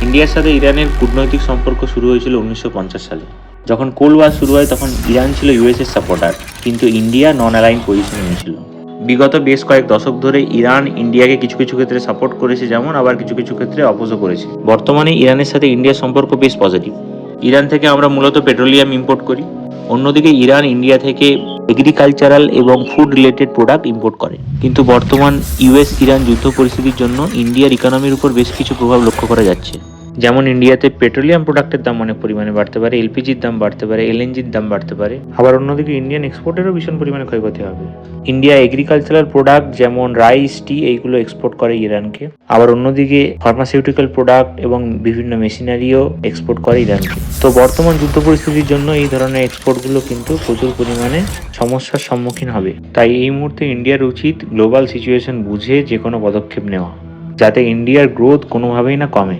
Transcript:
ইন্ডিয়ার সাথে ইরানের কূটনৈতিক সম্পর্ক শুরু হয়েছিল 1950 সালে। যখন কোল্ড ওয়ার শুরু হয় তখন ইরান ছিল ইউএসএর সাপোর্টার, কিন্তু ইন্ডিয়া নন অ্যালাইন পজিশনে নিয়েছিল। বিগত বেশ কয়েক দশক ধরে ইরান ইন্ডিয়াকে কিছু কিছু ক্ষেত্রে সাপোর্ট করেছে, যেমন আবার কিছু কিছু ক্ষেত্রে অপোজও করেছে। বর্তমানে ইরানের সাথে ইন্ডিয়ার সম্পর্ক বেশ পজিটিভ। ইরান থেকে আমরা মূলত পেট্রোলিয়াম ইম্পোর্ট করি। অন্যদিকে ইরান ইন্ডিয়া থেকে এগ্রিকালচারাল এবং ফুড রিলেটেড প্রোডাক্ট ইম্পোর্ট করে। কিন্তু বর্তমান ইউএস ইরান যুদ্ধ পরিস্থিতির জন্য ইন্ডিয়ার ইকোনমির উপর বেশ কিছু প্রভাব লক্ষ্য করা যাচ্ছে। যেমন ইন্ডিয়াতে পেট্রোলিয়াম প্রোডাক্টের দাম অনেক পরিমাণে বাড়তে পারে, এলপিজির দাম বাড়তে পারে, এলএনজির দাম বাড়তে পারে। আবার অন্যদিকে ইন্ডিয়ান এক্সপোর্টেরও ভীষণ পরিমাণে ক্ষয়ক্ষতি হবে। ইন্ডিয়া এগ্রিকালচারাল প্রোডাক্ট যেমন রাইস, টি এইগুলো এক্সপোর্ট করে ইরানকে। আবার অন্যদিকে ফার্মাসিউটিক্যাল প্রোডাক্ট এবং বিভিন্ন মেশিনারিও এক্সপোর্ট করে ইরানকে। তো বর্তমান যুদ্ধ পরিস্থিতির জন্য এই ধরনের এক্সপোর্টগুলো কিন্তু প্রচুর পরিমাণে সমস্যার সম্মুখীন হবে। তাই এই মুহূর্তে ইন্ডিয়ার উচিত গ্লোবাল সিচুয়েশন বুঝে যে কোনো পদক্ষেপ নেওয়া, যাতে ইন্ডিয়ার গ্রোথ কোনোভাবেই না কমে।